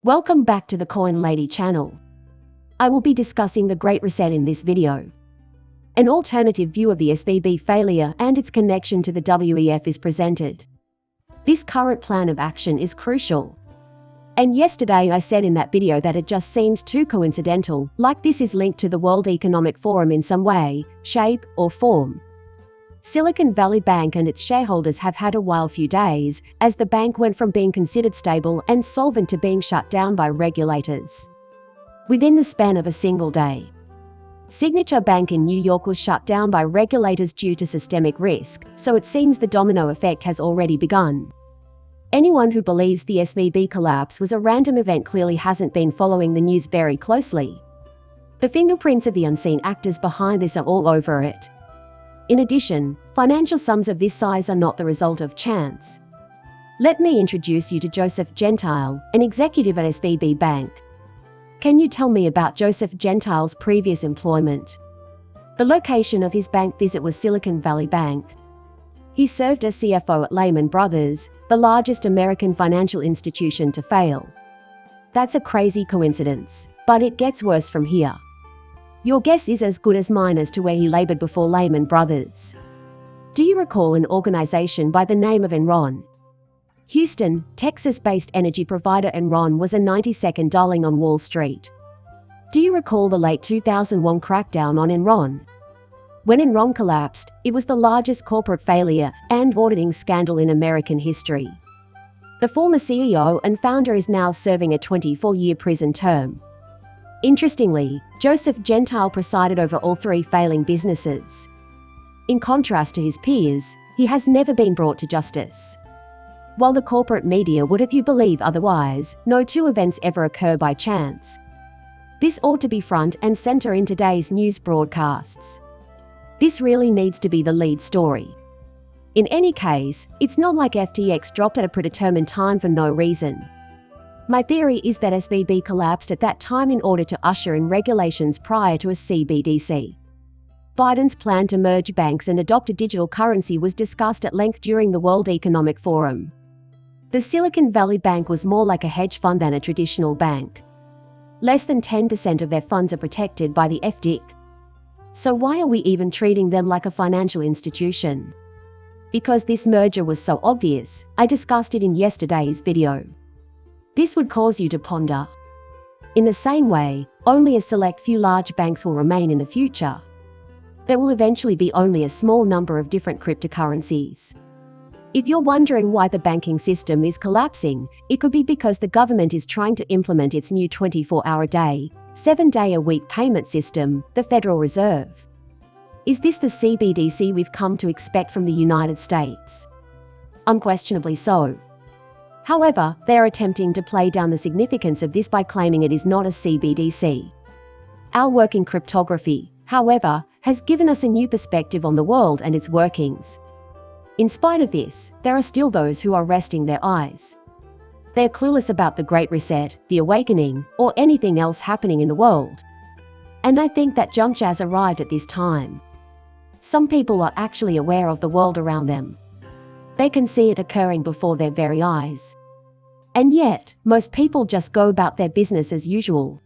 Welcome back to the Coin Lady channel. I will be discussing the Great Reset in this video. An alternative view of the SVB failure and its connection to the WEF is presented. This current plan of action is crucial. And yesterday I said in that video that it just seems too coincidental, like this is linked to the World Economic Forum in some way, shape, or form. Silicon Valley Bank and its shareholders have had a wild few days, as the bank went from being considered stable and solvent to being shut down by regulators within the span of a single day. Signature Bank in New York was shut down by regulators due to systemic risk, so it seems the domino effect has already begun. Anyone who believes the SVB collapse was a random event clearly hasn't been following the news very closely. The fingerprints of the unseen actors behind this are all over it. In addition, financial sums of this size are not the result of chance. Let me introduce you to Joseph Gentile, an executive at SVB Bank. Can you tell me about Joseph Gentile's previous employment? The location of his bank visit was Silicon Valley Bank. He served as CFO at Lehman Brothers, the largest American financial institution to fail. That's a crazy coincidence, but it gets worse from here. Your guess is as good as mine as to where he labored before Lehman Brothers. Do you recall an organization by the name of Enron? Houston, Texas-based energy provider Enron was a 90-second darling on Wall Street. Do you recall the late 2001 crackdown on Enron? When Enron collapsed, it was the largest corporate failure and auditing scandal in American history. The former CEO and founder is now serving a 24-year prison term. Interestingly, Joseph Gentile presided over all three failing businesses. In contrast to his peers, he has never been brought to justice. While the corporate media would have you believe otherwise, no two events ever occur by chance. This ought to be front and center in today's news broadcasts. This really needs to be the lead story. In any case, it's not like FTX dropped at a predetermined time for no reason. My theory is that SVB collapsed at that time in order to usher in regulations prior to a Cbdc. Biden's plan to merge banks and adopt a digital currency was discussed at length during the World Economic Forum. The Silicon Valley Bank was more like a hedge fund than a traditional bank. Less than 10% of their funds are protected by the FDIC. So why are we even treating them like a financial institution? Because this merger was so obvious, I discussed it in yesterday's video. This would cause you to ponder. In the same way, only a select few large banks will remain in the future. There will eventually be only a small number of different cryptocurrencies. If you're wondering why the banking system is collapsing, it could be because the government is trying to implement its new 24-hour-a-day, 7-day-a-week payment system, the Federal Reserve. Is this the Cbdc we've come to expect from the United States? Unquestionably so. However, they are attempting to play down the significance of this by claiming it is not a Cbdc. Our work in cryptography, however, has given us a new perspective on the world and its workings. In spite of this, there are still those who are resting their eyes. They're clueless about the Great Reset, the Awakening, or anything else happening in the world. And I think that juncture has arrived at this time. Some people are actually aware of the world around them. They can see it occurring before their very eyes. And yet, most people just go about their business as usual.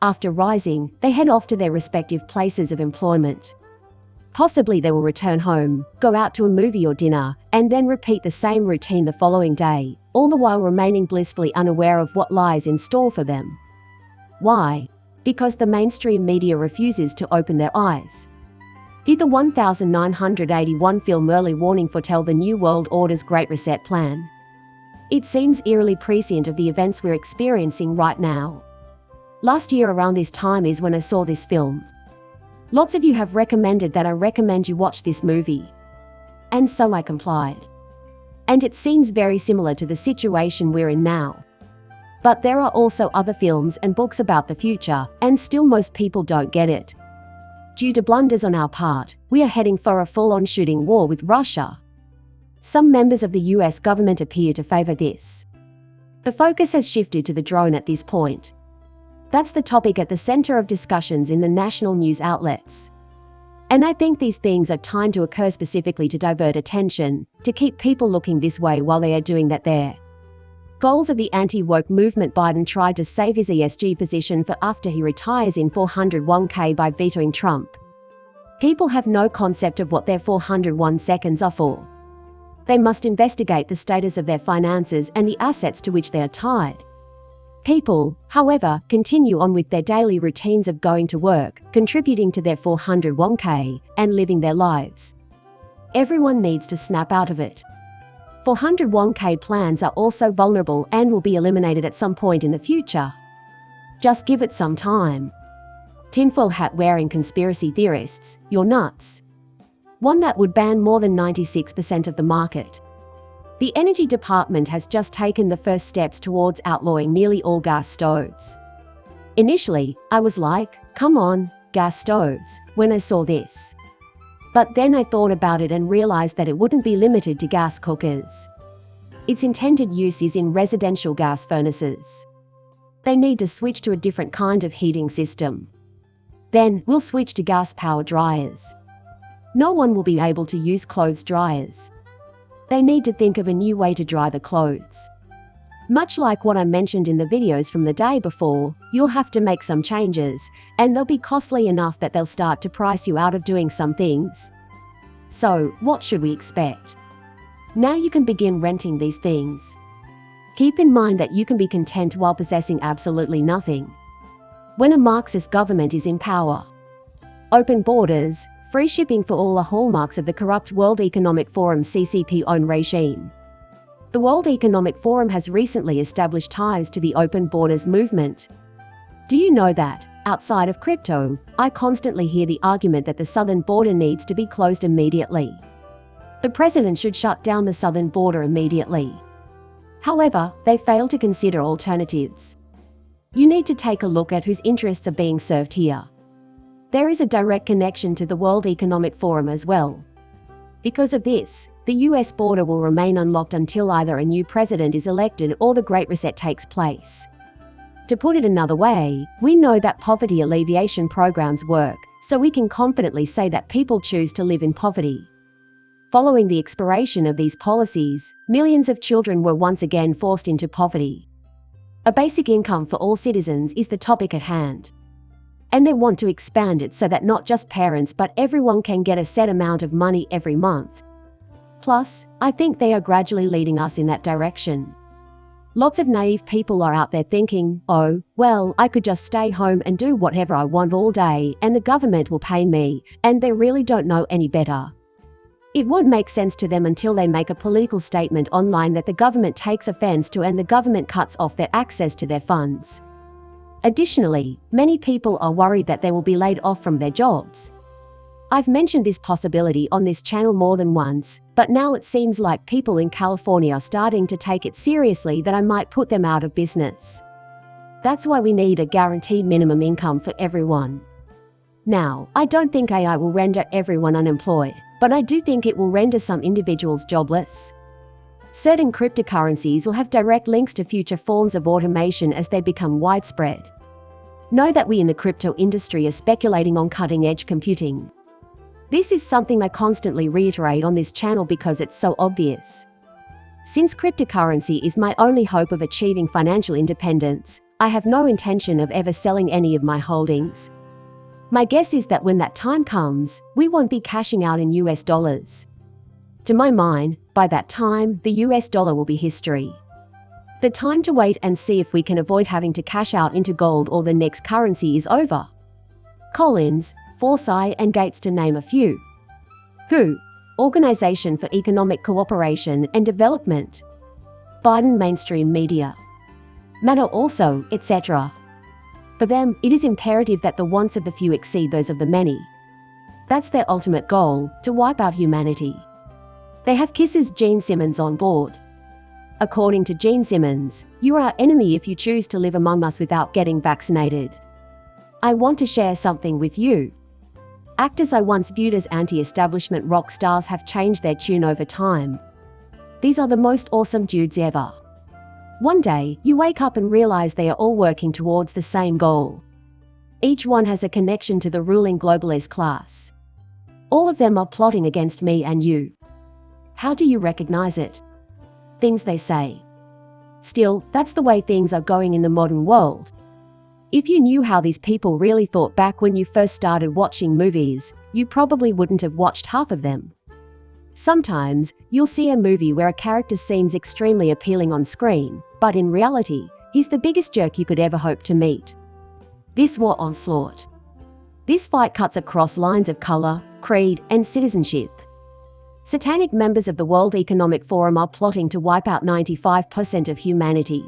After rising, they head off to their respective places of employment. Possibly they will return home, go out to a movie or dinner, and then repeat the same routine the following day, all the while remaining blissfully unaware of what lies in store for them. Why? Because the mainstream media refuses to open their eyes. Did the 1981 film Early Warning foretell the New World Order's Great Reset plan? It seems eerily prescient of the events we're experiencing right now. Last year around this time is when I saw this film. Lots of you have recommended that I recommend you watch this movie. And so I complied. And it seems very similar to the situation we're in now. But there are also other films and books about the future, and still most people don't get it. Due to blunders on our part, we are heading for a full-on shooting war with Russia. Some members of the US government appear to favor this. The focus has shifted to the drone at this point. That's the topic at the center of discussions in the national news outlets. And I think these things are timed to occur specifically to divert attention, to keep people looking this way while they are doing that there. Goals of the anti-woke movement. Biden tried to save his ESG position for after he retires in 401k by vetoing Trump. People have no concept of what their 401 seconds are for. They must investigate the status of their finances and the assets to which they are tied. People, however, continue on with their daily routines of going to work, contributing to their 401k, and living their lives. Everyone needs to snap out of it. 401k plans are also vulnerable and will be eliminated at some point in the future. Just give it some time. Tinfoil hat wearing conspiracy theorists, you're nuts. One that would ban more than 96% of the market. The Energy Department has just taken the first steps towards outlawing nearly all gas stoves. Initially, I was like, come on, gas stoves, when I saw this. But then I thought about it and realized that it wouldn't be limited to gas cookers. Its intended use is in residential gas furnaces. They need to switch to a different kind of heating system. Then, we'll switch to gas-powered dryers. No one will be able to use clothes dryers. They need to think of a new way to dry the clothes. Much like what I mentioned in the videos from the day before, you'll have to make some changes, and they'll be costly enough that they'll start to price you out of doing some things. So, what should we expect? Now you can begin renting these things. Keep in mind that you can be content while possessing absolutely nothing. When a Marxist government is in power. Open borders, free shipping for all are hallmarks of the corrupt World Economic Forum CCP-owned regime. The World Economic Forum has recently established ties to the open borders movement. Do you know that, outside of crypto, I constantly hear the argument that the southern border needs to be closed immediately. The president should shut down the southern border immediately. However, they fail to consider alternatives. You need to take a look at whose interests are being served here. There is a direct connection to the World Economic Forum as well. Because of this, the US border will remain unlocked until either a new president is elected or the Great Reset takes place. To put it another way, we know that poverty alleviation programs work, so we can confidently say that people choose to live in poverty. Following the expiration of these policies, millions of children were once again forced into poverty. A basic income for all citizens is the topic at hand. And they want to expand it so that not just parents but everyone can get a set amount of money every month. Plus, I think they are gradually leading us in that direction. Lots of naive people are out there thinking, oh, well, I could just stay home and do whatever I want all day and the government will pay me, and they really don't know any better. It won't make sense to them until they make a political statement online that the government takes offense to and the government cuts off their access to their funds. Additionally, many people are worried that they will be laid off from their jobs. I've mentioned this possibility on this channel more than once, but now it seems like people in California are starting to take it seriously that I might put them out of business. That's why we need a guaranteed minimum income for everyone. Now, I don't think AI will render everyone unemployed, but I do think it will render some individuals jobless. Certain cryptocurrencies will have direct links to future forms of automation as they become widespread. Know that we in the crypto industry are speculating on cutting-edge computing. This is something I constantly reiterate on this channel because it's so obvious. Since cryptocurrency is my only hope of achieving financial independence, I have no intention of ever selling any of my holdings. My guess is that when that time comes, we won't be cashing out in US dollars. To my mind, by that time, the US dollar will be history. The time to wait and see if we can avoid having to cash out into gold or the next currency is over. Collins, Forsyth and Gates to name a few. WHO, Organization for Economic Cooperation and Development. Biden mainstream media. Matter also, etc. For them, it is imperative that the wants of the few exceed those of the many. That's their ultimate goal, to wipe out humanity. They have Kiss's Gene Simmons on board. According to Gene Simmons, you are our enemy if you choose to live among us without getting vaccinated. I want to share something with you. Actors I once viewed as anti-establishment rock stars have changed their tune over time. These are the most awesome dudes ever. One day, you wake up and realize they are all working towards the same goal. Each one has a connection to the ruling globalist class. All of them are plotting against me and you. How do you recognize it? Things they say. Still, that's the way things are going in the modern world. If you knew how these people really thought back when you first started watching movies, you probably wouldn't have watched half of them. Sometimes, you'll see a movie where a character seems extremely appealing on screen, but in reality, he's the biggest jerk you could ever hope to meet. This war onslaught. This fight cuts across lines of color, creed, and citizenship. Satanic members of the World Economic Forum are plotting to wipe out 95% of humanity.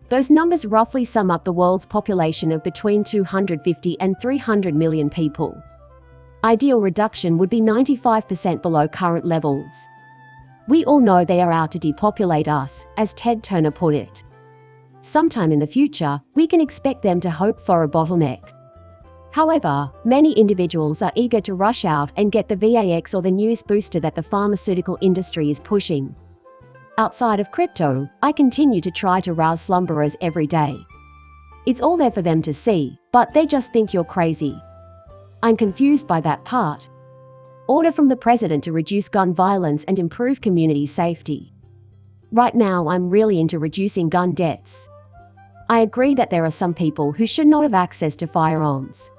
Those numbers roughly sum up the world's population of between 250 and 300 million people. Ideal reduction would be 95% below current levels. We all know they are out to depopulate us, as Ted Turner put it. Sometime in the future, we can expect them to hope for a bottleneck. However, many individuals are eager to rush out and get the VAX or the newest booster that the pharmaceutical industry is pushing. Outside of crypto, I continue to try to rouse slumberers every day. It's all there for them to see, but they just think you're crazy. I'm confused by that part. Order from the president to reduce gun violence and improve community safety. Right now, I'm really into reducing gun deaths. I agree that there are some people who should not have access to firearms.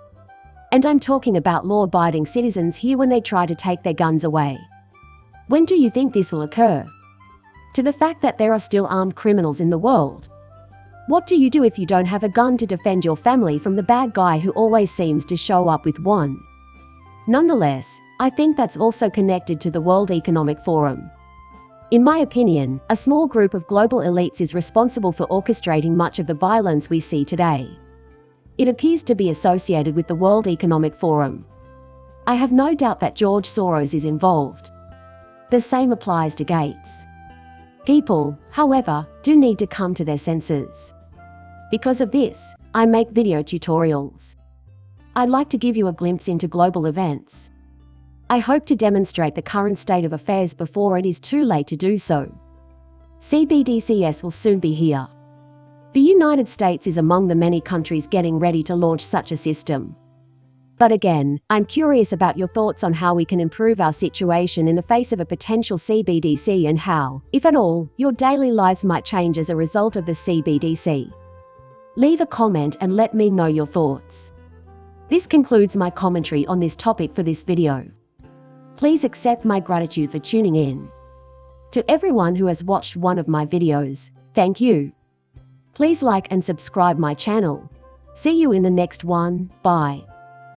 And I'm talking about law-abiding citizens here when they try to take their guns away. When do you think this will occur? To the fact that there are still armed criminals in the world. What do you do if you don't have a gun to defend your family from the bad guy who always seems to show up with one? Nonetheless, I think that's also connected to the World Economic Forum. In my opinion, a small group of global elites is responsible for orchestrating much of the violence we see today. It appears to be associated with the World Economic Forum. I have no doubt that George Soros is involved. The same applies to Gates. People, however, do need to come to their senses. Because of this, I make video tutorials. I'd like to give you a glimpse into global events. I hope to demonstrate the current state of affairs before it is too late to do so. Cbdcs will soon be here. The United States is among the many countries getting ready to launch such a system. But again, I'm curious about your thoughts on how we can improve our situation in the face of a potential Cbdc and how, if at all, your daily lives might change as a result of the Cbdc. Leave a comment and let me know your thoughts. This concludes my commentary on this topic for this video. Please accept my gratitude for tuning in. To everyone who has watched one of my videos, thank you. Please like and subscribe my channel. See you in the next one. Bye.